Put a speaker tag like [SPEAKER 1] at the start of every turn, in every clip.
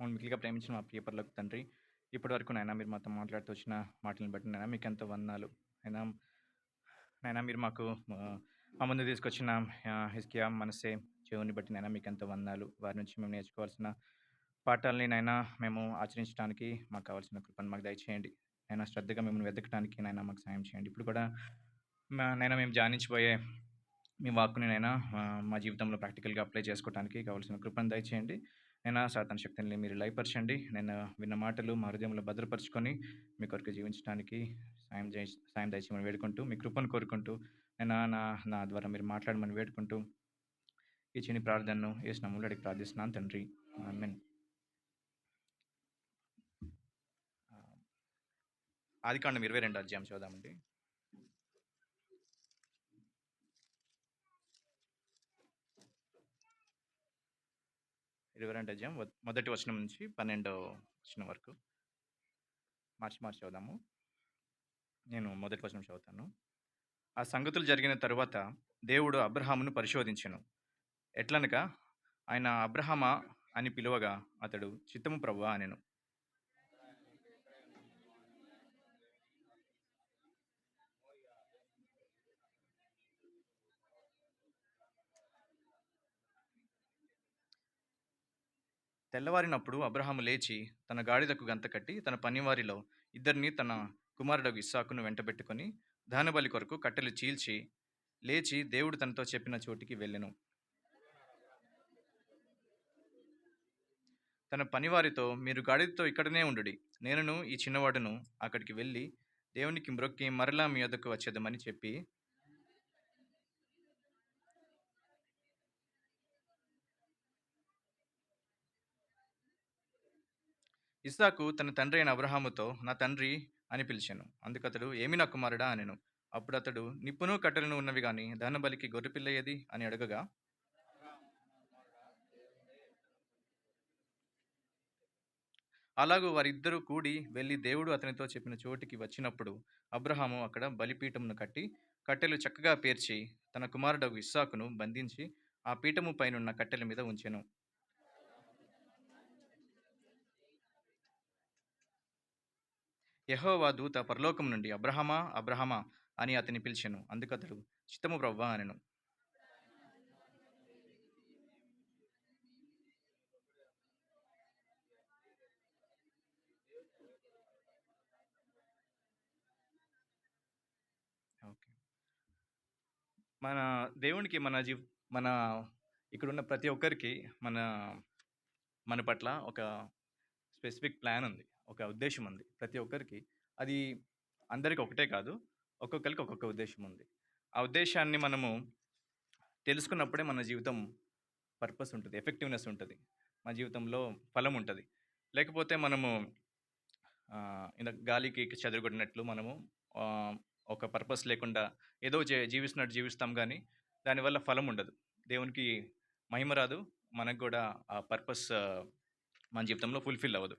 [SPEAKER 1] మమ్మల్ని మిక్కిలిగా ప్రేమించిన మా ప్రియ పరలోకపు తండ్రి, ఇప్పటివరకు నాయనా మీరు మాతో మాట్లాడుతూ వచ్చిన మాటలను బట్టి నాయనా మీకెంతో వందనాలు. అయినా నాయనా మీరు మాకు మా ముందుకు తీసుకొచ్చిన హిజ్కియా, మనస్సే, చెవుని బట్టి నాయనా మీకెంతో వందనాలు. వారి నుంచి మేము నేర్చుకోవాల్సిన పాఠాలని నాయనా మేము ఆచరించడానికి మాకు కావాల్సిన కృపను మాకు దయచేయండి. నాయనా శ్రద్ధగా మిమ్మల్ని వెతకడానికి నాయనా మాకు సాయం చేయండి. ఇప్పుడు కూడా నాయనా మేము ధ్యానించబోయే మీ వాక్కుని నాయనా మా జీవితంలో ప్రాక్టికల్‌గా అప్లై చేసుకోవటానికి కావాల్సిన కృపను దయచేయండి. నైనా సాతాను శక్తుల్ని మీరు లయపరచండి. నేను విన్న మాటలు మా హృదయంలో భద్రపరుచుకొని మీ కొరకు జీవించడానికి సాయం దయచేయమని వేడుకుంటూ, మీ కృపను కోరుకుంటూ, నైనా నా నా ద్వారా మీరు మాట్లాడమని వేడుకుంటూ, ఈ చిన్ని ప్రార్థనను యేసు నామములో అడిగి ప్రార్థిస్తున్నాను తండ్రి. ఆమేన్. ఆహ్, ఆదికాండం 22 అధ్యాయం చదువుదామండి. 22 అధ్యాయం మొదటి వచనం నుంచి 12వ వచనం వరకు మార్చి చదువుదాము. నేను మొదటి వచనం చదువుతాను. ఆ సంగతులు జరిగిన తరువాత దేవుడు అబ్రహామును పరిశోధించెను. ఎట్లనగా ఆయన అబ్రహామా అని పిలువగా అతడు చిత్తము ప్రభువా అనెను. తెల్లవారినప్పుడు అబ్రహాము లేచి తన గాడిదకు గంత కట్టి తన పనివారిలో ఇద్దరిని తన కుమారుడగు ఇస్సాకును వెంటబెట్టుకొని దహనబలి కొరకు కట్టెలు చీల్చి లేచి దేవుడు తనతో చెప్పిన చోటికి వెళ్ళెను. తన పనివారితో మీరు గాడిదతో ఇక్కడనే ఉండుడి, నేనును ఈ చిన్నవాడును అక్కడికి వెళ్ళి దేవునికి మ్రొక్కి మరలా మీ యొద్దకు వచ్చేదమని చెప్పి ఇస్సాకు తన తండ్రి అయిన అబ్రహాముతో నా తండ్రి అని పిలిచాను. అందుకతడు ఏమి నా కుమారుడా అనెను. అప్పుడు అతడు నిప్పును కట్టెలను ఉన్నవి గాని దహనబలికి గొర్రెపిల్ల ఏది అని అడగగా, అలాగూ వారిద్దరూ కూడి వెళ్లి దేవుడు అతనితో చెప్పిన చోటికి వచ్చినప్పుడు అబ్రహాము అక్కడ బలిపీఠమును కట్టి కట్టెలు చక్కగా పేర్చి తన కుమారుడగు ఇస్సాకును బంధించి ఆ పీఠము పైనున్న కట్టెల మీద ఉంచెను. యెహోవా దూత పరలోకం నుండి అబ్రహామా అబ్రహామా అని అతని పిలిచెను. అందుకతడు చిత్తము ప్రవ్వా అనెను. ఓకే. మన దేవునికి మన ఇక్కడున్న ప్రతి ఒక్కరికి మన మన పట్ల ఒక స్పెసిఫిక్ ప్లాన్ ఉంది. ఒక ఉద్దేశ్యం ఉంది. ప్రతి ఒక్కరికి అది అందరికి ఒకటే కాదు. ఒక్కొక్కరికి ఒక్కొక్క ఉద్దేశ్యం ఉంది. ఆ ఉద్దేశాన్ని మనము తెలుసుకున్నప్పుడే మన జీవితం పర్పస్ ఉంటది. ఎఫెక్టివ్‌నెస్ ఉంటది. మన జీవితంలో ఫలం ఉంటది. లేకపోతే మనము ఇందాక గాలికి చెదరగొట్టినట్లు మనము ఆహ్, ఒక పర్పస్ లేకుండా ఏదో జీవిస్తున్నట్టు జీవిస్తాం గానీ, దానివల్ల ఫలం ఉండదు. దేవునికి మహిమ రాదు. మనకు గూడా ఆ పర్పస్ మన జీవితంలో ఫుల్‌ఫిల్ అవ్వదు.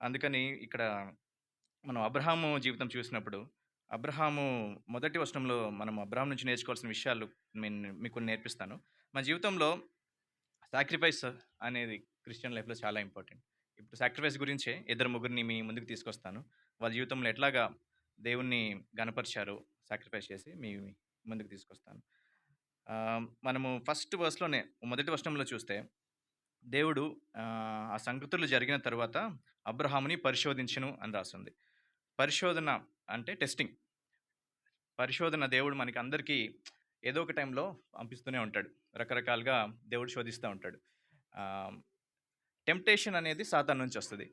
[SPEAKER 1] అందుకని ఇక్కడ మనం అబ్రహాము జీవితం చూసినప్పుడు, అబ్రహాము మొదటి వచనంలో మనం అబ్రహాం నుంచి నేర్చుకోవాల్సిన విషయాలు మీకు కొన్ని నేర్పిస్తాను. మన జీవితంలో సాక్రిఫైస్ అనేది క్రిస్టియన్ లైఫ్‌లో చాలా ఇంపార్టెంట్. ఇప్పుడు సాక్రిఫైస్ గురించే ఇద్దరు ముగ్గురిని మీ ముందుకు తీసుకొస్తాను. వాళ్ళ జీవితంలో ఎట్లాగా దేవుణ్ణి గనపరిచారో సాక్రిఫైస్ చేసి మీ ముందుకు తీసుకొస్తాను. మనము ఫస్ట్ వర్స్‌లోనే మొదటి వచనంలో చూస్తే దేవుడు ఆ సంగతులు జరిగిన తరువాత అబ్రహాముని పరిశోధించెను అని రాసుంది. పరిశోధన అంటే టెస్టింగ్. పరిశోధన దేవుడు మనకి అందరికీ ఏదో ఒక టైంలో పంపిస్తూనే ఉంటాడు. రకరకాలుగా దేవుడు శోధిస్తా ఉంటాడు. ఆహ్, టెంప్టేషన్ అనేది సాతాను నుంచొస్తది.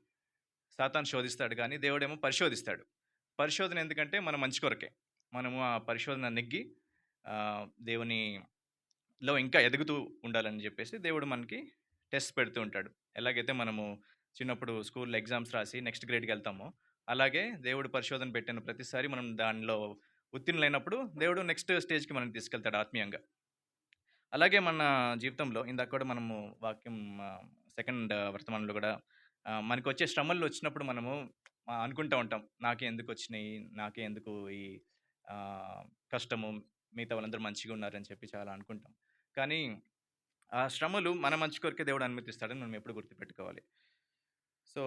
[SPEAKER 1] సాతాను శోధిస్తాడు గానీ, దేవుడేమో పరిశోధిస్తాడు. పరిశోధన ఎందుకంటే మన మంచి కొరకే. మనము ఆ పరిశోధన నెగ్గి దేవునిలో ఇంకా ఎదుగుతూ ఉండాలని జెప్పేసి దేవుడు మనకి టెస్ట్ పెడుతూ ఉంటాడు. ఎలాగైతే మనము చిన్నప్పుడు స్కూల్‌లో ఎగ్జామ్స్ రాసి నెక్స్ట్ గ్రేడ్‌కెళ్తామో, అలాగే దేవుడు పరిశోధన పెట్టిన ప్రతిసారి మనం దానిలో ఉత్తీర్ణులైనప్పుడు దేవుడు నెక్స్ట్ స్టేజ్‌కి మనల్ని తీసుకెళ్తాడు ఆత్మీయంగా. అలాగే మన జీవితంలో ఇందాక కూడా మనము వాక్యం సెకండ్ వర్తమానంలో గూడా మనకొచ్చే శ్రమలొచ్చినప్పుడు మనము అనుకుంటా ఉంటాం. నాకే ఎందుకొచ్చినియి? నాకే ఎందుకు ఈ ఆహ్, కష్టము? మిగతా వాళ్ళందరూ మంచిగున్నారని చెప్పి చాలా అనుకుంటాం. కానీ ఆ శ్రమలు మన మంచి కొరకే దేవుడు అనుమతిస్తాడని మనం ఎప్పుడు గుర్తుపెట్టుకోవాలి. సో,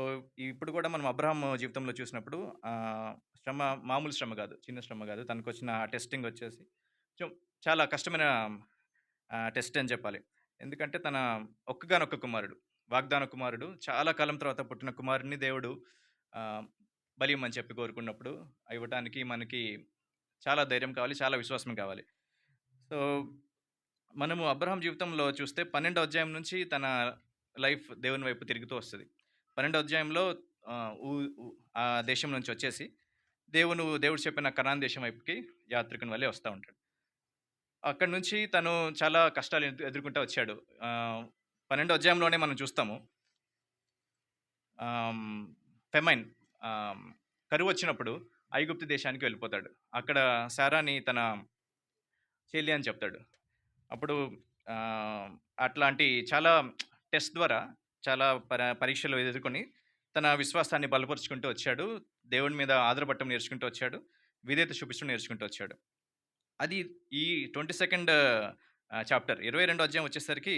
[SPEAKER 1] ఇప్పుడు కూడా మనం అబ్రాహాం జీవితంలో చూసినప్పుడు శ్రమ మామూలు శ్రమ గాదు. చిన్న శ్రమ గాదు. తనకొచ్చిన టెస్టింగ్ వచ్చేసి కొంచెం చాలా కష్టమైన టెస్ట్ అని చెప్పాలి. ఎందుకంటే తన ఒక్కగానొక్క కుమారుడు. వాగ్దాన కుమారుడు. చాలా కాలం తర్వాత పుట్టిన కుమారుడిని దేవుడు ఆహ్, బలియమని చెప్పి కోరుకున్నప్పుడు ఇవ్వటానికి మనకి చాలా ధైర్యం కావాలి. చాలా విశ్వాసం కావాలి. సో, మనము అబ్రాహాం జీవితంలో చూస్తే 12వ అధ్యాయం నుంచి తన లైఫ్ దేవుని వైపు తిరుగుతూ వస్తది. 12వ అధ్యాయంలో ఆహ్, ఊ ఊ ఆ దేశం నుంచి వచ్చేసి దేవుడు చెప్పిన కనాన్ దేశం వైపుకి యాత్రికుని వలె వస్తా ఉంటాడు. అక్కడి నుంచి తను చాలా కష్టాలు ఎదుర్కొంటా వచ్చాడు. 12వ అధ్యాయంలోనే మనం చూస్తాము. ఆహ్, ఫెమైన్ ఆహ్, కరువొచ్చినప్పుడు ఐగుప్తు దేశానికి వెళ్ళిపోతాడు. అక్కడ శారాని తన చెల్లి అని చెప్తాడు. అప్పుడు ఆహ్, అట్లాంటి చాలా టెస్ట్ ద్వారా చాలా పరీక్షలు ఎదుర్కొని తన విశ్వాసాన్ని బలపరుచుకుంటూ వచ్చాడు. దేవుని మీద ఆధారపడటం నేర్చుకుంటూ వచ్చాడు. విధేయత చూపించడం నేర్చుకుంటూ వచ్చాడు. అది ఈ 22nd చాప్టర్ 22వ అధ్యాయం వచ్చేసరికి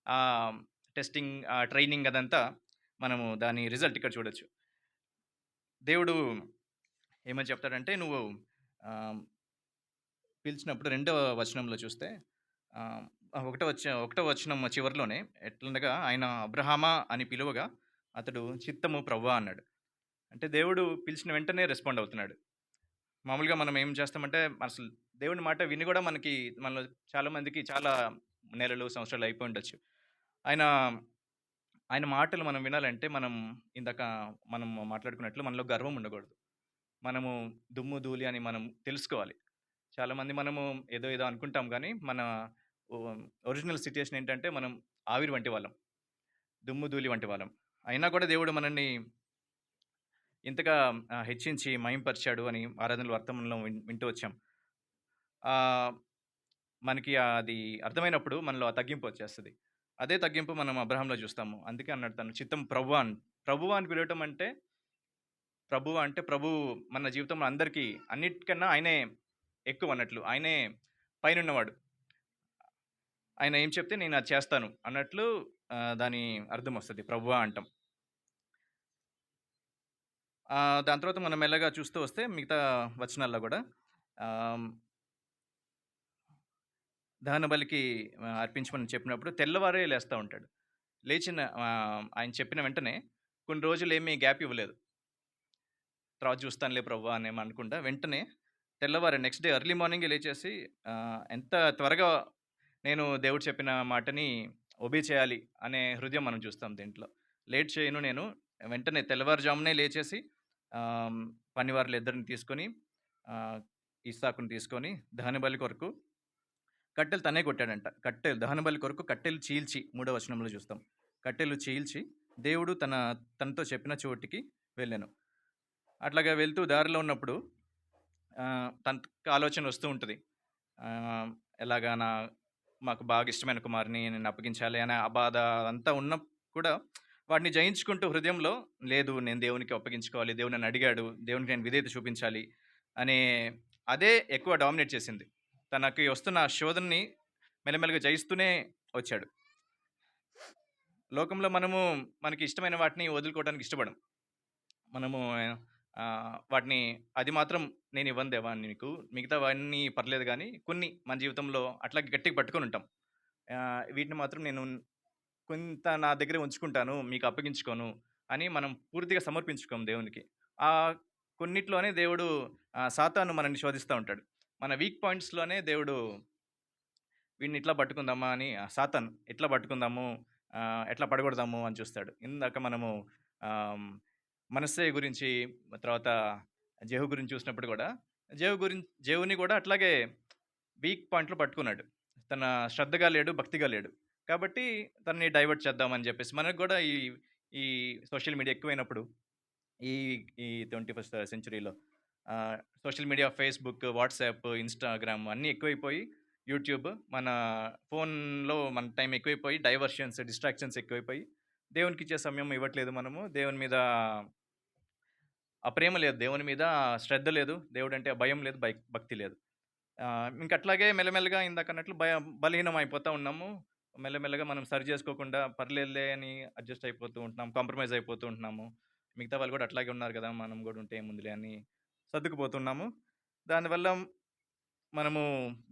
[SPEAKER 1] ఆహ్, టెస్టింగ్ ట్రైనింగ్ అదంతా మనము దాని రిజల్ట్ ఇక్కడ చూడొచ్చు. దేవుడు ఏమని చెప్తాడంటే నువ్వు ఆహ్, పిలిచినప్పుడు రెండవ వచనంలో చూస్తే ఆహ్, ఒకటో వచనం చివరిలోనే ఎట్లుండగా ఆయన అబ్రహామా అని పిలువగా అతడు చిత్తము ప్రభువా అన్నాడు. అంటే దేవుడు పిలిచిన వెంటనే రెస్పాండ్ అవుతున్నాడు. మామూలుగా మనం ఏం చేస్తామంటే అసలు దేవుని మాట విని కూడా మనలో చాలా మందికి చాలా నెలలు, సంవత్సరాలు అయిపోయి ఉండొచ్చు. ఆయన ఆయన మాటలు మనం వినాలంటే ఇందాక మనం మాట్లాడుకున్నట్లు మనలో గర్వం ఉండకూడదు. మనము దుమ్ము, ధూళి అని మనం తెలుసుకోవాలి. చాలామంది మనము ఏదో అనుకుంటాం గానీ, మన ఒ ఒరిజినల్ సిట్యుయేషన్ ఏంటంటే, మనం ఆవిరి వంటి వాళ్ళం. దుమ్ము, ధూళి వంటి వాళ్ళం. అయినా కూడా దేవుడు మనల్ని ఇంతగా హెచ్చించి మహింపరిచాడు అని ఆరాధనలో వర్తమానంలో వింటూ వచ్చాం. ఆహ్, మనకి అది అర్థమైనప్పుడు మనలో ఆ తగ్గింపు వచ్చేస్తది. అదే తగ్గింపు మనం అబ్రహాంలో చూస్తాము. అందుకే అన్నాడు తను చిత్తం ప్రభువా అని. ప్రభువా అని పిలవటం అంటే, ప్రభువు అంటే ప్రభువు మన జీవితంలో అందరికీ అన్నిటికన్నా ఆయనే ఎక్కువన్నట్లు. ఆయనే పైనున్నవాడు. ఆయన ఏం చెప్తే నేను అది చేస్తాను అన్నట్లు దాని అర్థమొస్తది ప్రభువా అంటాం. దాని తర్వాత మనం మెల్లగా చూస్తూ వస్తే మిగతా వచనాల్లో గూడా ఆహ్, దహనబలికి అర్పించమని చెప్పినప్పుడు తెల్లవారే లేస్తా ఉంటాడు. ఆయన చెప్పిన వెంటనే కొన్ని రోజులేమి గ్యాప్ ఇవ్వలేదు. తర్వాత చూస్తానులే ప్రభువా అనేమనకుండా వెంటనే తెల్లవారి నెక్స్ట్ డే ఎర్లీ మార్నింగే లేచేసి ఎంత త్వరగా నేను దేవుడు చెప్పిన మాటని ఒబే చేయాలి అనే హృదయం మనం చూస్తాం దీంట్లో. లేట్ చేయను నేను. వెంటనే తెల్లవారుజామునే లేచేసి ఆహ్, పనివారులిద్దరిని తీసుకొని ఆహ్, ఇస్సాకుని తీసుకొని దహనబలి కొరకు కట్టెలు తనే కొట్టాడంట. దహనబలి కొరకు కట్టెలు చీల్చి మూడో వచనంలో చూస్తాం. కట్టెలు చీల్చి దేవుడు తనతో చెప్పిన చోటికి వెళ్ళాను. అట్లాగా వెళ్తూ దారిలో ఉన్నప్పుడు తనకి ఆలోచన వస్తూ ఉంటది. ఆహ్, ఎలాగా మాకు బాగా ఇష్టమైన కుమారుడిని నేను అప్పగించాలి అనే ఆ బాధ అంతా ఉన్న కూడా వాటిని జయించుకుంటూ హృదయంలో లేదు నేను దేవునికి అప్పగించుకోవాలి. దేవుడు నన్ను అడిగాడు. దేవునికి నేను విధేయత చూపించాలి అనే అదే ఎక్కువ డామినేట్ చేసింది. తనకి వస్తున్న ఆ శోధనని మెల్లమెల్లగా జయిస్తూనే వచ్చాడు. లోకంలో మనకి ఇష్టమైన వాటిని వదులుకోవడానికి ఇష్టపడం. మనము వాటిని అది మాత్రం నేనివ్వను దేవా నీకు. మిగతావన్నీ పర్లేదు గానీ, కొన్ని మన జీవితంలో అట్లాగే గట్టిగా పట్టుకొనుంటాం. వీటిని మాత్రం నేను కొంత నా దగ్గరే ఉంచుకుంటాను, మీకు అప్పగించుకోను అని మనం పూర్తిగా సమర్పించుకోము దేవునికి. కొన్నిట్లోనే దేవుడు సాతాను మనల్ని శోధిస్తా ఉంటాడు. మన వీక్ పాయింట్స్‌లోనే దేవుడు వీడిని ఇట్లా పట్టుకుందామా అని సాతాను ఎట్లా పట్టుకుందాము, ఎట్లా పడగొడదాము అని చూస్తాడు. ఇందాక మనము ఆహ్, మనష్షే గురించి, తర్వాత జెహూ గురించి చూసినప్పుడు గూడా, జెహూని గూడా అట్లాగే వీక్ పాయింట్‌లో పట్టుకున్నాడు. తన శ్రద్ధగా లేడు, భక్తిగా లేడు. కాబట్టి తనని డైవర్ట్ చేద్దామని జెప్పేసి మనకు గూడా ఈ సోషల్ మీడియా ఎక్కువైనప్పుడు ఈ ఈ 21st సెంచురీలో social media Facebook, WhatsApp, Instagram అన్నీ ఎక్కువైపోయి, యూట్యూబ్ మన ఫోన్‌లో మన టైం ఎక్కువైపోయి, డైవర్షన్స్, డిస్ట్రాక్షన్స్ ఎక్కువైపోయి, దేవునికిచ్చే సమయం ఇవ్వట్లేదు మనము. దేవుని మీద ఆ ప్రేమ లేదు. దేవుని మీద శ్రద్ధ లేదు. దేవుడంటే ఆ భయం లేదు. భక్తి లేదు. ఇంకట్లాగే మెల్లమెల్లగా ఇందాకన్నట్లు బలహీనం అయిపోతా ఉన్నాము. మెల్లమెల్లగా మనం సరి చేసుకోకుండా పర్లేదులే అని అడ్జస్ట్ అయిపోతూ ఉంటున్నాం. కాంప్రమైజ్ అయిపోతూ ఉంటున్నాము. మిగతా వాళ్ళు కూడా అట్లాగే ఉన్నారు కదా! మనం కూడా ఉంటే ఏముందిలే అని సర్దుకుపోతున్నాము. దానివల్ల మనము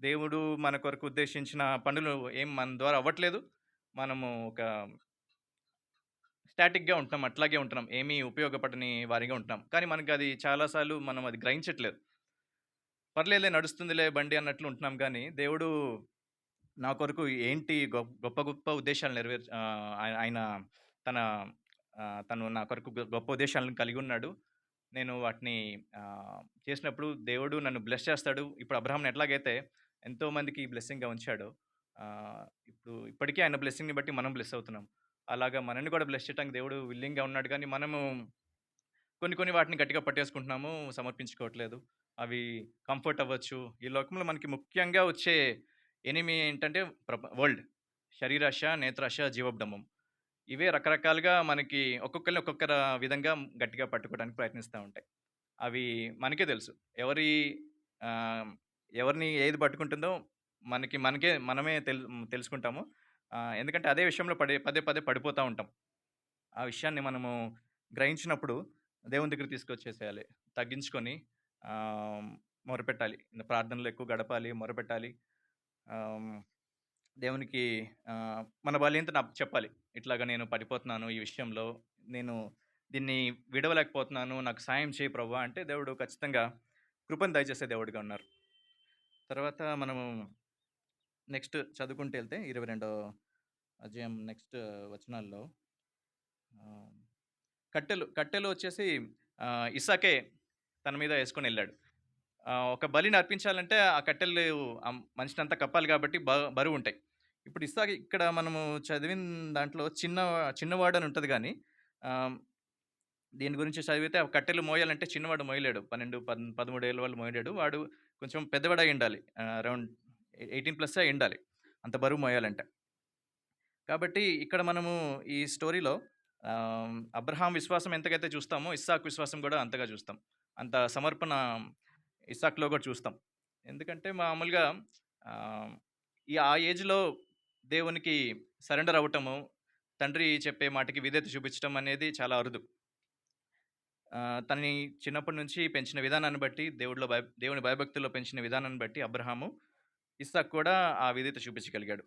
[SPEAKER 1] దేవుడు మన కొరకు ఉద్దేశించిన పనులు ఏం మన ద్వారా అవ్వట్లేదు. మనము ఒక స్టాటిక్‌గా ఉంటున్నాం. అట్లాగే ఉంటున్నాం. ఏమీ ఉపయోగపడని వారిగా ఉంటున్నాం. కానీ మనకది చాలా సార్లు మనం అది గ్రహించట్లేదు. పర్లేదులే నడుస్తుందిలే బండి అన్నట్లు ఉంటున్నాం గానీ, దేవుడు నా కొరకు ఏంటి గొప్ప గొప్ప ఉద్దేశాలు ఆయన తన తను నా కొరకు గొప్ప ఉద్దేశాలను కలిగున్నాడు. నేను వాటిని చేసినప్పుడు దేవుడు నన్ను బ్లెస్ చేస్తాడు. ఇప్పుడు అబ్రాహాంని ఎట్లాగైతే ఎంతో మందికి బ్లెస్సింగ్‌గా ఉంచాడో, ఇప్పటికీ ఆయన బ్లెస్సింగ్‌ని బట్టి మనం బ్లెస్ అవుతున్నాం. అలాగా మనల్ని కూడా బ్లెస్ చేయటానికి దేవుడు విల్లింగ్‌గా ఉన్నాడు గానీ, మనము కొన్ని కొన్ని వాటిని గట్టిగా పట్టేసుకుంటున్నాము. సమర్పించుకోవట్లేదు. అవి కంఫర్ట్ అవ్వచ్చు. ఈ లోకంలో మనకి ముఖ్యంగా వచ్చే ఎనిమీ ఏంటంటే వరల్డ్. శరీరాశ, నేత్రాశ, జీవపు ఇవే రకరకాలుగా మనకి ఒక్కొక్కళ్ళని ఒక్కొక్కర విధంగా గట్టిగా పట్టుకోవడానికి ప్రయత్నిస్తా ఉంటాయి. అవి మనకే తెలుసు. ఆహ్, ఎవరిని ఏది పట్టుకుంటుందో మనకే మనమే తెలుసుకుంటాము. ఎందుకంటే అదే విషయంలో పదే పదే పడిపోతా ఉంటాం. ఆ విషయాన్ని మనము గ్రహించినప్పుడు దేవుని దగ్గరికి తీసుకొచ్చేసేయాలి. తగ్గించుకొని ఆహ్, మొరపెట్టాలి. ప్రార్థనలో ఎక్కువ గడపాలి, మొరపెట్టాలి. ఆహ్, దేవునికి మన బలహీనతను చెప్పాలి. ఇట్లాగ నేను పడిపోతున్నాను ఈ విషయంలో. నేను దీన్ని విడవలేకపోతున్నాను. నాకు సాయం చేయి ప్రభువా! అంటే దేవుడు ఖచ్చితంగా కృపను దయచేసే దేవుడుగా ఉన్నారు. తర్వాత మనము నెక్స్ట్ చదువుకుంటూ ఎళ్తే 22 అధ్యాయం నెక్స్ట్ వచనాల్లో ఆహ్ కట్టెలు వచ్చేసి ఇస్సాకే తన మీద యేసుకొనెళ్ళాడు. ఒక బలిని అర్పించాలంటే ఆ కట్టెలు మనిషినంతా కప్పాలి కాబట్టి బరువుంటాయి. ఇప్పుడు ఇస్సాకు ఇక్కడ మనము చదివిన దాంట్లో చిన్నవాడని ఉంటది గానీ, ఆహ్, దీని గురించి చదివితే ఆ కట్టెలు మోయాలంటే చిన్నవాడు మోయలేడు. 12, 13 ఏళ్ల వాళ్ళు మోయలేడు. వాడు కొంచెం పెద్దవాడై ఉండాలి. అరౌండ్ 18 ప్లస్ అయ్యుండాలి. అంత బరువు మోయాలంటే. కాబట్టి ఇక్కడ మనము ఈ స్టోరీలో అబ్రహాం విశ్వాసం ఎంతకైతే చూస్తామో, ఇస్సాకు విశ్వాసం గూడా అంతగా చూస్తాం. అంత సమర్పణ ఇస్సాకులో గూడా చూస్తాం. ఎందుకంటే మామూలుగా ఆహ్, ఆ ఏజ్‌లో దేవునికి సరెండర్ అవ్వటము, తండ్రి చెప్పే మాటకి విధేయత చూపించడం అనేది చాలా అరుదు. తనని చిన్నప్పటి నుంచి పెంచిన విధానాన్ని బట్టి, దేవుని భయభక్తుల్లో పెంచిన విధానాన్ని బట్టి అబ్రహాము, ఇస్సాకు కూడా ఆ విధేయత చూపించగలిగాడు.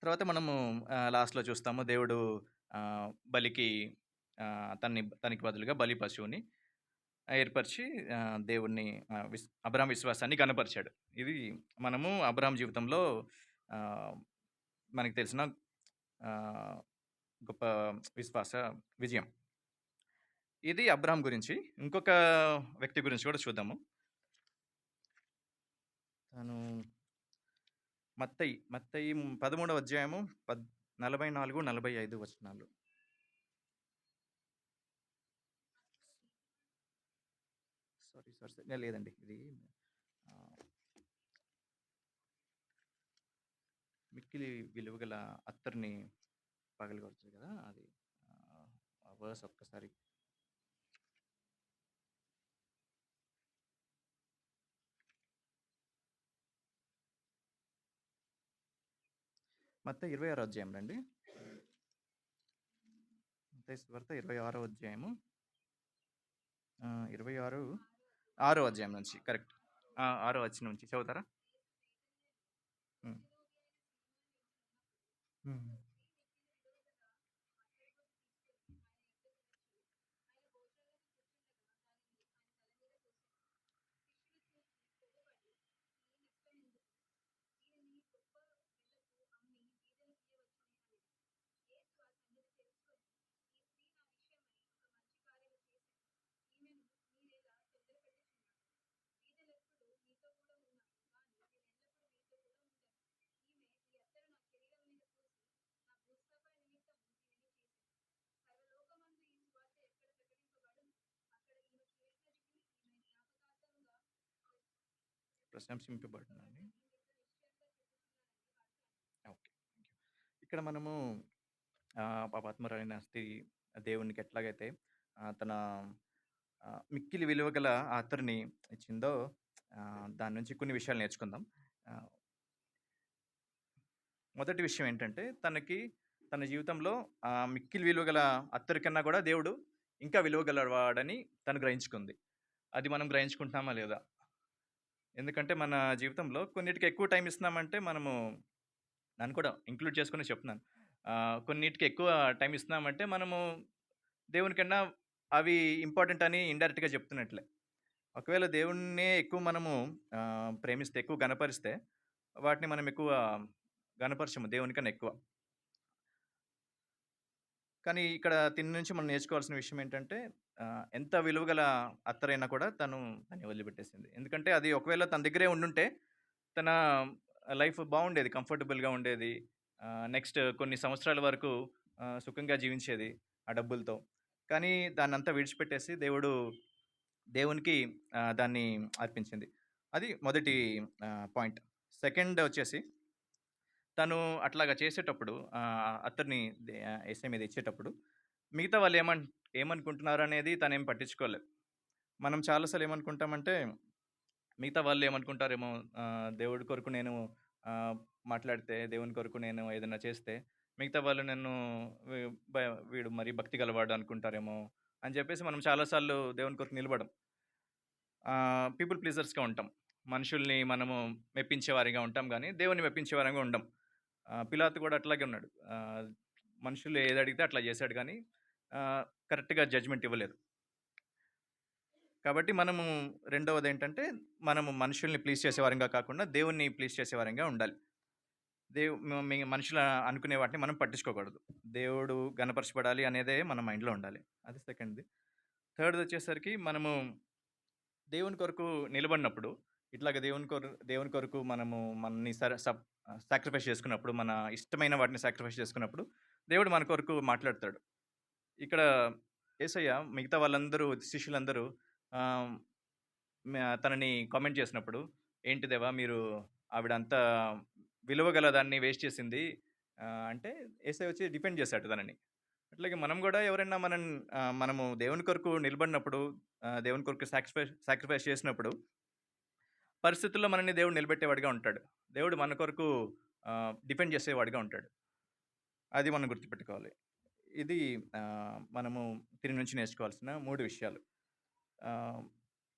[SPEAKER 1] తర్వాత మనము లాస్ట్‌లో చూస్తాము దేవుడు బలికి తనకి బదులుగా బలి పశువుని ఏర్పరిచి దేవుడిని అబ్రాహాం విశ్వాసాన్ని కనపరిచాడు. ఇది మనము అబ్రాహాం జీవితంలో ఆహ్, మనకు తెలిసిన ఆహ్, గొప్ప విశ్వాస విజయం. ఇది అబ్రాహాం గురించి. ఇంకొక వ్యక్తి గురించి కూడా చూద్దాము. తను మత్తయి 13వ అధ్యాయము 44, 45 వచనాలు. సారీ. లేదండి. ఇది ఆహ్, మిక్కిలి విలువగల అత్తరుని పగలగొడతది కదా! అది ఆ వర్స్ ఒక్కసారి మత్తయి 26 అధ్యాయంలో అండి. మత్తయి సువార్త 26 అధ్యాయము 26 ఆరో అధ్యాయం నుంచి కరెక్ట్. ఆరో వచనం నుంచి చదువుతారా? హ్మ్. హ్మ్. ప్రశంసింపబడునని. ఓకే. ఇక్కడ మనము పాపాత్మురాలైన స్త్రీ దేవునికి ఎట్లాగైతే తన మిక్కిలి విలువ గల ఆ అత్తరుని ఇచ్చిందో, దాని నుంచి కొన్ని విషయాలు నేర్చుకుందాం. ఆహ్, మొదటి విషయం ఏంటంటే, తన జీవితంలో మిక్కిలి విలువ గల అత్తరు కన్నా గూడా దేవుడు ఇంకా విలువ గలవాడని తను గ్రహించుకుంది. అది మనం గ్రహించుకుంటున్నామా లేదా? ఎందుకంటే మన జీవితంలో కొన్నిటికి ఎక్కువ టైమ్ ఇస్తున్నామంటే మనము నన్ను కూడా ఇంక్లూడ్ చేసుకొనే చెప్తున్నాను. కొన్నిటికి ఎక్కువ టైమ్ ఇస్తున్నామంటే మనము దేవుని కన్నా అవి ఇంపార్టెంట్ అని ఇండైరెక్ట్‌గా చెప్తున్నట్లే. ఒకవేళ దేవుడినే ఎక్కువ మనము ప్రేమిస్తే, ఎక్కువ గనపరిస్తే వాటిని మనం ఎక్కువ గనపరచము దేవుని కన్నా ఎక్కువ. కానీ ఇక్కడ తిని నుంచి మనం నేర్చుకోవాల్సిన విషయం ఏంటంటే, ఎంత విలువగల అత్తరైనా కూడా తను దాన్ని వదిలిపెట్టేసింది. ఎందుకంటే అది ఒకవేళ తన దగ్గరే ఉండుంటే, తన లైఫ్ బావుండేది. కంఫర్టబుల్‌గా ఉండేది. నెక్స్ట్ కొన్ని సంవత్సరాల వరకు సుఖంగా జీవించేది ఆ డబ్బులతో. కానీ దాన్నంతా విడిచిపెట్టేసి దేవునికి దాన్ని అర్పించింది. అది మొదటి పాయింట్. సెకండ్ వచ్చేసి తను అట్లాగా చేసేటప్పుడు అతన్ని యేసయ్య మీద ఇచ్చేటప్పుడు మిగతా వాళ్ళు ఏమనుకుంటున్నారనేది తనేం పట్టించుకోలేదు. మనం చాలా సార్లు ఏమనుకుంటామంటే, మిగతా వాళ్ళు ఏమనుకుంటారేమో, దేవుడి కొరకు నేను ఆహ్, మాట్లాడితే, దేవుని కొరకు నేను ఏదైనా చేస్తే, మిగతా వాళ్ళు నన్ను వి బ వీడు మరీ భక్తి గలవాడు అనుకుంటారేమో అని చెప్పేసి మనం చాలా సార్లు దేవుని కొరకు నిలబడం. పీపుల్ ప్లీజర్స్‌గా ఉంటాం. మనుషుల్ని మనము మెప్పించే వారిగా ఉంటాం గానీ, దేవుడిని మెప్పించే వారంగా ఉండం. పిలాతు కూడా అట్లాగే ఉన్నాడు. మనుషులు ఏదడిగితే అట్లా చేశాడు గానీ, ఆహ్, కరెక్ట్‌గా జడ్జ్‌మెంట్ ఇవ్వలేదు. కాబట్టి మనము రెండవదేంటంటే, మనము మనుషుల్ని ప్లీజ్ చేసేవారంగా కాకుండా, దేవుడిని ప్లీజ్ చేసేవారంగా ఉండాలి. మనుషులు అనుకునే వాటిని మనం పట్టించుకోకూడదు. దేవుడు గనపరచబడాలి అనేదే మన మైండ్‌లో ఉండాలి. అది సెకండ్‌ది. థర్డ్‌దొచ్చేసరికి మనము దేవుని కొరకు నిలబడినప్పుడు, ఇట్లాగ దేవుని కొరకు మనము మనని సాక్రిఫైస్ చేసుకున్నప్పుడు, మన ఇష్టమైన వాటిని సాక్రిఫైస్ చేసుకున్నప్పుడు, దేవుడు మన కొరకు మాట్లాడతాడు. ఇక్కడ యేసయ్య మిగతా వాళ్ళందరూ శిష్యులందరూ ఆహ్, తనని కామెంట్ చేసినప్పుడు, "ఏంటి దేవా మీరు ఆవిడంత విలువ గల దాన్ని వేస్ట్ చేసింది." అంటే యేసయ్య వచ్చి డిఫెండ్ చేసాడు తనని. అట్లాగే మనం గూడా ఎవరైనా మనము దేవుని కొరకు నిలబడినప్పుడు, దేవుని కొరకు సాక్రిఫైస్ చేసినప్పుడు, పరిస్థితుల్లో మనల్ని దేవుడు నిలబెట్టేవాడిగా ఉంటాడు. దేవుడు మన కొరకు డిఫెండ్ చేసేవాడిగా ఉంటాడు. అది మనం గుర్తుపెట్టుకోవాలి. ఇది మనము దీని నుంచి నేర్చుకోవాల్సిన 3 విషయాలు. ఆహ్,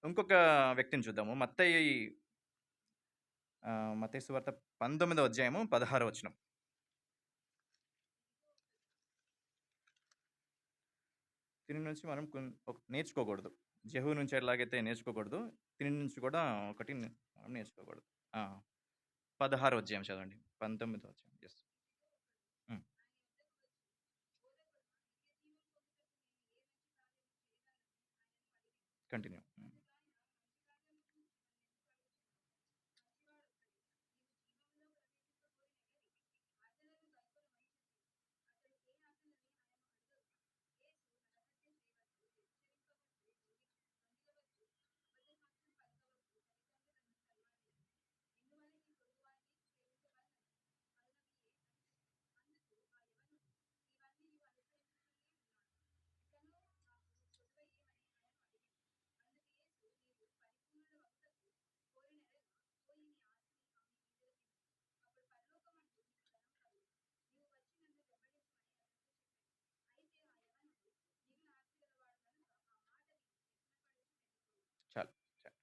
[SPEAKER 1] ఇంకొక వ్యక్తిని చూద్దాము. మత్తయి సువార్త 19వ అధ్యాయము 16వ వచనం. దీని నుంచి మనం నేర్చుకోకూడదు. జెహూ నుంచి ఎలాగైతే నేర్చుకోకూడదో, దీని నుంచి కూడా ఒకటి మనం నేర్చుకోకూడదు. ఆ! 16వ అధ్యాయం చదవండి. 19వ అధ్యాయం. యెస్. హ్మ్. కంటిన్యూ. హ్మ్. చాలు. చాలు.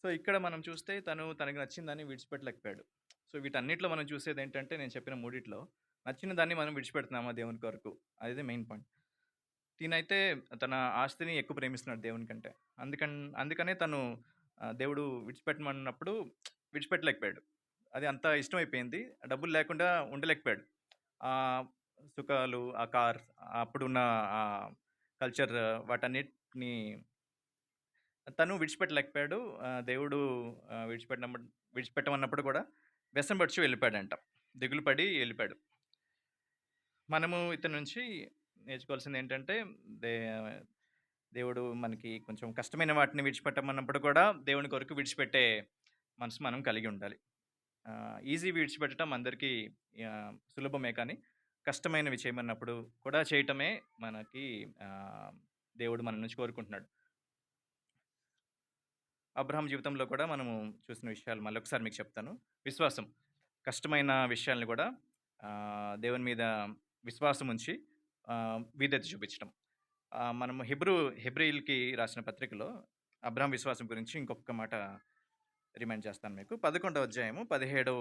[SPEAKER 1] సో, ఇక్కడ మనం చూస్తే తనకు నచ్చిన దాన్ని విడిచిపెట్టలేకపోయాడు. సో, వీటన్నిటిలో మనం చూసేదేంటంటే నేను చెప్పిన మూడిట్లో నచ్చిన దాన్ని మనం విడిచిపెడుతున్నామా దేవుని కొరకు? అది మెయిన్ పాయింట్. తినైతే తన ఆస్తిని ఎక్కువ ప్రేమిస్తున్నాడు దేవుని కంటే. అందుకనే తను దేవుడు విడిచిపెట్టమన్నప్పుడు విడిచిపెట్టలేకపోయాడు. అది అంత ఇష్టమైపోయింది. డబ్బులు లేకుండా ఉండలేకపోయాడు. ఆహ్, సుఖాలు, ఆ కార్, అప్పుడున్న కల్చర్ వాటన్నిటిని తను విడిచిపెట్టలేకపోయాడు. దేవుడు విడిచిపెట్టమన్నప్పుడు కూడా వ్యసనపడిచి వెళ్ళిపోయాడంట. దిగులు పడి వెళ్ళిపోయాడు. మనము ఇతని నుంచి నేర్చుకోవాల్సిందేంటంటే, దే దేవుడు మనకి కొంచెం కష్టమైన వాటిని విడిచిపెట్టమన్నప్పుడు కూడా దేవుని కొరకు విడిచిపెట్టే మనసు మనం కలిగి ఉండాలి. ఈజీ విడిచిపెట్టడం అందరికీ సులభమే కానీ, కష్టమైనవి చేయమన్నప్పుడు కూడా చేయటమే మనకి దేవుడు మన నుంచి కోరుకుంటున్నాడు. అబ్రహాం జీవితంలో కూడా మనము చూసిన విషయాలు మళ్ళొకసారి మీకు చెప్తాను. విశ్వాసం. కష్టమైన విషయాలను కూడా దేవుని మీద విశ్వాసం ఉంచి విధేయత చూపించడం. మనము హెబ్రీయులకి రాసిన పత్రికలో అబ్రహాం విశ్వాసం గురించి ఇంకొక మాట రిమైండ్ చేస్తాను మీకు. 11వ అధ్యాయము 17వ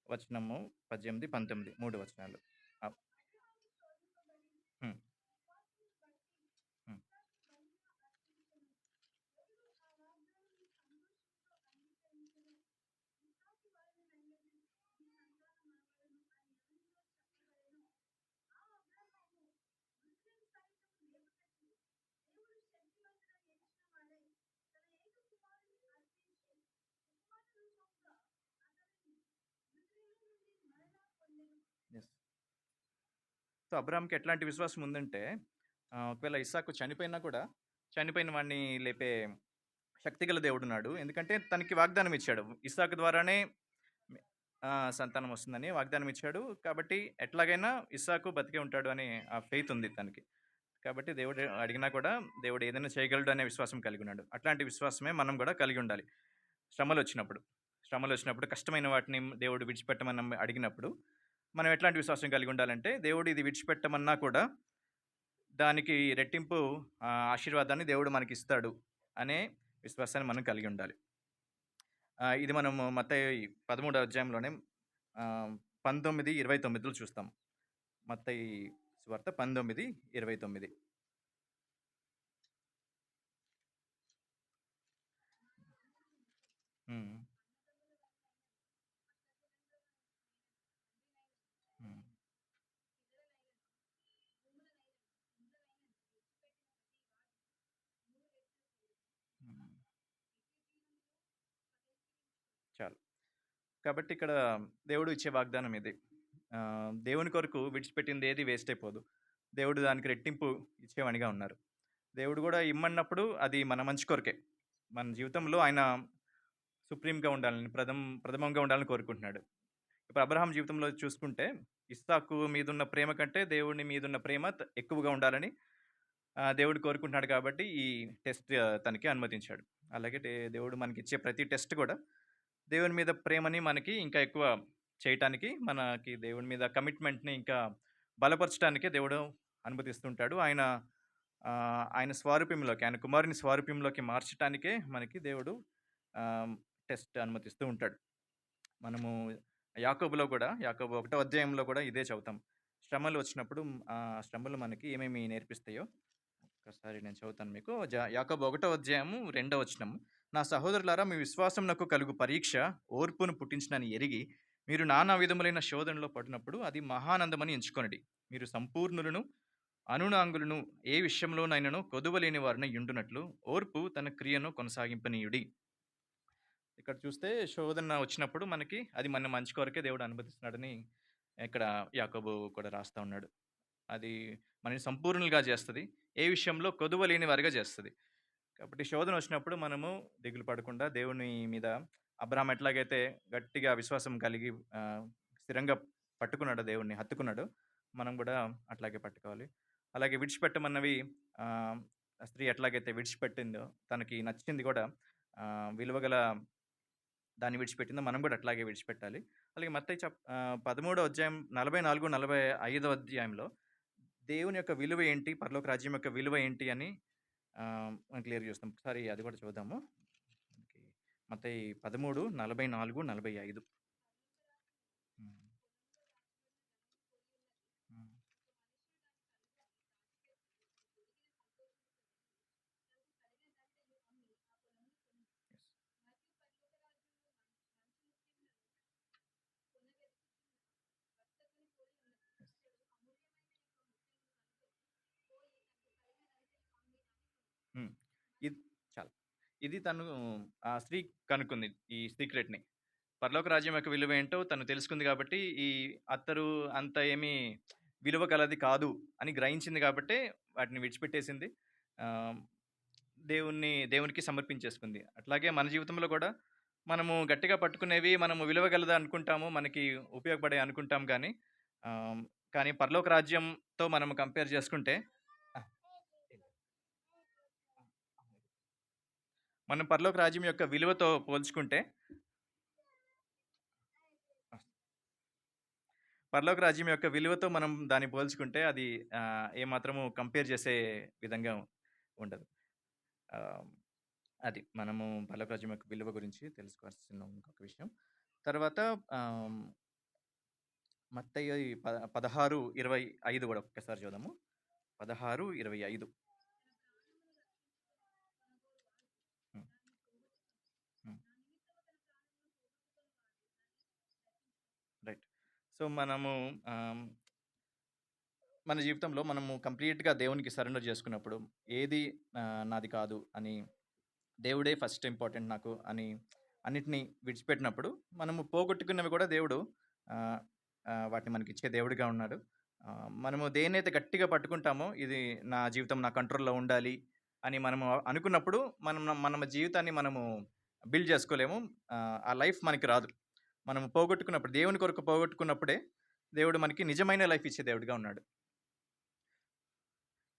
[SPEAKER 1] వచనము, 18, 19 3 వచనాలు. ఆహ్, హ్మ్. హ్మ్. యెస్. సో, అబ్రాహాంకి ఎట్లాంటి విశ్వాసం ఉందంటే, ఒకవేళ ఇస్సాకు చనిపోయినా కూడా, చనిపోయిన వాడిని లేపే శక్తిగల దేవుడున్నాడు. ఎందుకంటే తనకి వాగ్దానం ఇచ్చాడు. ఇస్సాకు ద్వారానే సంతానం వస్తుందని వాగ్దానం ఇచ్చాడు. కాబట్టి ఎట్లాగైనా ఇస్సాకు బతికే ఉంటాడు అనే ఆ ఫెయిత్ ఉంది తనకి. కాబట్టి దేవుడు అడిగినా కూడా దేవుడు ఏదైనా చేయగలడు అనే విశ్వాసం కలిగి ఉన్నాడు. అట్లాంటి విశ్వాసమే మనం కూడా కలిగి ఉండాలి. శ్రమలొచ్చినప్పుడు, శ్రమలొచ్చినప్పుడు కష్టమైన వాటిని దేవుడు విడిచిపెట్టమని అడిగినప్పుడు, మనం ఎట్లాంటి విశ్వాసం కలిగి ఉండాలంటే, దేవుడు ఇది విడిచిపెట్టమన్నా కూడా దానికి రెట్టింపు ఆశీర్వాదాన్ని దేవుడు మనకిస్తాడు అనే విశ్వాసాన్ని మనం కలిగి ఉండాలి. ఇది మనము మత్తయి 13వ అధ్యాయంలోనే 19, 29లో చూస్తాం. మత్తయి సువార్త 19, 29. హ్మ్. హ్మ్. హ్మ్. చాలు. కాబట్టి ఇక్కడ దేవుడు ఇచ్చే వాగ్దానం ఇది. దేవుని కొరకు విడిచిపెట్టిందేది వేస్ట్ అయిపోదు. దేవుడు దానికి రెట్టింపు ఇచ్చేవానిగా ఉన్నారు. దేవుడు గూడా ఇమ్మన్నప్పుడు అది మన మంచి కొరకే. మన జీవితంలో ఆయన సుప్రీంగా ఉండాలని, ప్రథమంగా ఉండాలని కోరుకుంటున్నాడు. ఇప్పుడు అబ్రహాం జీవితంలో చూసుకుంటే, ఇస్సాకు మీదున్న ప్రేమ కంటే దేవుని మీదున్న ప్రేమ ఎక్కువగా ఉండాలని దేవుడు కోరుకుంటున్నాడు కాబట్టి, ఈ టెస్ట్ తనకి అనుమతించాడు. అలాగే దేవుడు మనకిచ్చే ప్రతి టెస్ట్ గూడా, దేవుని మీద ప్రేమని మనకి ఇంకా ఎక్కువ చేయటానికి, మనకి దేవుని మీద కమిట్మెంట్‌ని ఇంకా బలపరచటానికే దేవుడు అనుమతిస్తుంటాడు. ఆయన స్వారూప్యంలోకి, ఆయన కుమారుని స్వారూప్యంలోకి మార్చటానికే మనకి దేవుడు ఆహ్, టెస్ట్ అనుమతిస్తూ ఉంటాడు. మనము యాకోబులో గూడా, యాకోబు 1వ అధ్యాయంలో గూడా ఇదే చదువుతాం. శ్రమలు వచ్చినప్పుడు శ్రమలు మనకి ఏమేమి నేర్పిస్తాయో ఒక్కసారి నేను చదువుతాను మీకు. యాకోబు 1వ అధ్యాయము 2వ వచనం. నా సహోదరులారా, మీ విశ్వాసమునకు కలుగు పరీక్ష ఓర్పును పుట్టించునని ఎరిగి, మీరు నానా విధములైన శోధనలో పడినప్పుడు అది మహానందమని ఎంచుకొనుడి. మీరు సంపూర్ణులను, అనునాంగులను, ఏ విషయంలోనైనను కొదువలేని వారిని యుండునట్లు ఓర్పు తన క్రియను కొనసాగింపనీయుడి. ఇక్కడ చూస్తే శోధన వచ్చినప్పుడు మనకి అది మన మంచి కొరకే దేవుడు అనుమతిస్తున్నాడని ఇక్కడ యాకోబు కూడా రాస్తా ఉన్నాడు. అది మనల్ని సంపూర్ణులుగా చేస్తది. ఏ విషయంలో కొదువ లేని వారిగా చేస్తది. కాబట్టి శోధన వచ్చినప్పుడు మనము దిగులు పడకుండా దేవుని మీద అబ్రాహాం ఎట్లాగైతే గట్టిగా విశ్వాసం కలిగి స్థిరంగా పట్టుకున్నాడో, దేవుణ్ణి హత్తుకున్నాడో, మనం కూడా అట్లాగే పట్టుకోవాలి. అలాగే విడిచిపెట్టమన్నవి ఆ స్త్రీ ఎట్లాగైతే విడిచిపెట్టిందో, తనకి నచ్చింది కూడా విలువగల దాన్ని విడిచిపెట్టిందో మనం కూడా అట్లాగే విడిచిపెట్టాలి. అలాగే మత్తయి 13వ అధ్యాయం 44, 45వ అధ్యాయంలో దేవుని యొక్క విలువ ఏంటి? పరలోక రాజ్యం యొక్క విలువ ఏంటి అని మనం క్లియర్‌గా చూస్తాం. ఒకసారి అది కూడా చూద్దాము. మనకి మత్తయి 13, 44, 45. హ్మ్. హ్మ్. యెస్. యెస్. హ్మ్. ఇది చాలు. ఇది తను ఆ స్త్రీ కనుక్కుంది ఈ సీక్రెట్‌ని. పరలోక రాజ్యం యొక్క విలువేంటో తను తెలుసుకుంది గాబట్టి, ఈ అత్తరు అంత ఏమి విలువ కలది కాదు అని గ్రహించింది గాబట్టే వాటిని విడిచిపెట్టేసింది. ఆహ్, దేవునికి సమర్పించేసుకుంది. అట్లాగే మన జీవితంలో గూడా మనము గట్టిగా పట్టుకునేవి మనము విలువ గలది అనుకుంటాము. మనకి ఉపయోగపడాయి అనుకుంటాం గానీ, ఆహ్, కానీ పరలోక రాజ్యంతో మనం కంపేర్ చేసుకుంటే ఆ! మనం పరలోక రాజ్యం యొక్క విలువతో పోల్చుకుంటే పరలోక రాజ్యం యొక్క విలువతో మనం దాన్ని పోల్చుకుంటే అది ఏమాత్రము కంపేర్ చేసే విధంగా ఉండదు. ఆహ్, అది మనము పరలోక రాజ్యం యొక్క విలువ గురించి తెలుసుకోవాల్సిన ఇంకొక విషయం. తర్వాత ఆహ్, మత్తయి 16:25 గూడా ఒక్కసారి చూద్దాము. 16:25. హ్మ్. హ్మ్. రైట్. సో, మనము ఆహ్, మన జీవితంలో మనము కంప్లీట్‌గా దేవునికి సరెండర్ చేసుకున్నప్పుడు, ఏది నాది కాదు అని, దేవుడే ఫస్ట్ ఇంపార్టెంట్ నాకు అని అన్నిటిని విడిచిపెట్టినప్పుడు, మనము పోగొట్టుకున్నవి కూడా దేవుడు ఆహ్, వాటిని మనకిచ్చే దేవుడిగా ఉన్నాడు. మనము దేన్నైతే గట్టిగా పట్టుకుంటామో, ఇది నా జీవితం నా కంట్రోల్‌లో ఉండాలి అని మనము అనుకున్నప్పుడు, మన జీవితాన్ని మనము బిల్డ్ చేసుకోలేము. ఆ లైఫ్ మనకి రాదు. మనము పోగొట్టుకున్నప్పుడు, దేవుని కొరకు పోగొట్టుకున్నప్పుడే, దేవుడు మనకి నిజమైన లైఫ్ ఇచ్చే దేవుడిగా ఉన్నాడు.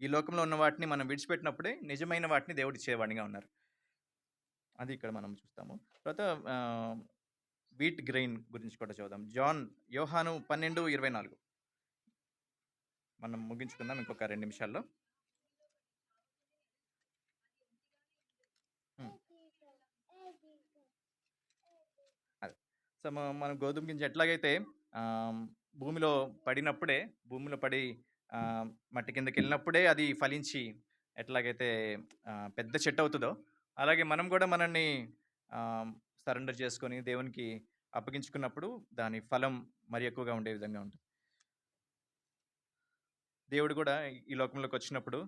[SPEAKER 1] ఈ లోకంలో ఉన్న వాటిని మనం విడిచిపెట్టినప్పుడే, నిజమైన వాటిని దేవుడిచ్చేవాడిగా ఉన్నారు. అది ఇక్కడ మనం చూస్తాము. తర్వాత ఆహ్, వీట్ గ్రెయిన్ గురించి కూడా చూద్దాం. యోహాను 12:24. మనం ముగించుకుందాం ఇంకొక 2 నిమిషాల్లో. హ్మ్. అదే. సో, మనం గోధుమ గింజ ఎట్లాగైతే ఆహ్, భూమిలో పడినప్పుడే, భూమిలో పడి ఆహ్, మట్టి కిందకెళ్ళినప్పుడే అది ఫలించి ఎట్లాగైతే పెద్ద చెట్టవుతదో, అలాగే మనం గూడా మనల్ని ఆహ్, సరెండర్ చేసుకొని దేవునికి అప్పగించుకున్నప్పుడు దాని ఫలం మరి ఎక్కువగా ఉండే విధంగా ఉంటుంది. దేవుడు గూడా ఈ లోకంలోకొచ్చినప్పుడు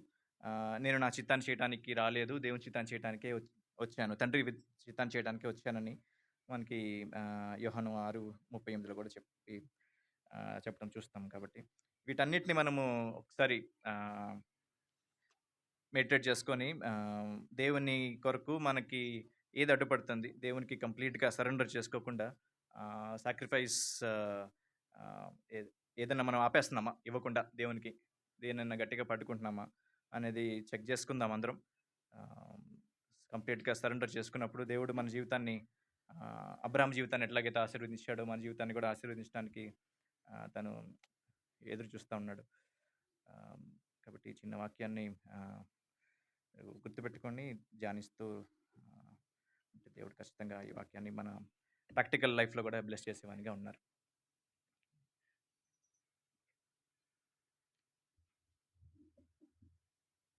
[SPEAKER 1] నేను నా చిత్తాన్ని చేయటానికి రాలేదు. దేవుని చిత్తాన్ని చేయటానికే వచ్చాను. తండ్రి చిత్తాన్ని చేయడానికే వచ్చానని మనకి యోహాను 6:38లో కూడా చెప్పడం చూస్తాం కాబట్టి, వీటన్నిటిని మనము ఒకసారి ఆహ్, మెడిటేట్ చేసుకొని దేవుని కొరకు మనకి ఏది అడ్డుపడుతుంది? దేవునికి కంప్లీట్‌గా సరెండర్ చేసుకోకుండా సాక్రిఫైస్ ఆహ్, ఆహ్, ఏది ఏదన్నా మనం ఆపేస్తున్నామా ఇవ్వకుండా దేవునికి? దేన్నన్నా గట్టిగా పట్టుకుంటున్నామా? అనేది చెక్ చేసుకుందాం అందరం. ఆహ్, కంప్లీట్‌గా సరెండర్ చేసుకున్నప్పుడు దేవుడు మన జీవితాన్ని అబ్రాహాం జీవితాన్ని ఎట్లాగైతే ఆశీర్వదించాడో మన జీవితాన్ని కూడా ఆశీర్వదించడానికి తను ఎదురు చూస్తా ఉన్నాడు. ఆహ్, కాబట్టి ఈ చిన్న వాక్యాన్ని ఆహ్, గుర్తుపెట్టుకొని ధ్యానిస్తూ ఆహ్, ఉంటే దేవుడు ఖచ్చితంగా ఈ వాక్యాన్ని మన ప్రాక్టికల్ లైఫ్‌లో కూడా బ్లెస్ చేసేవానిగా ఉన్నారు.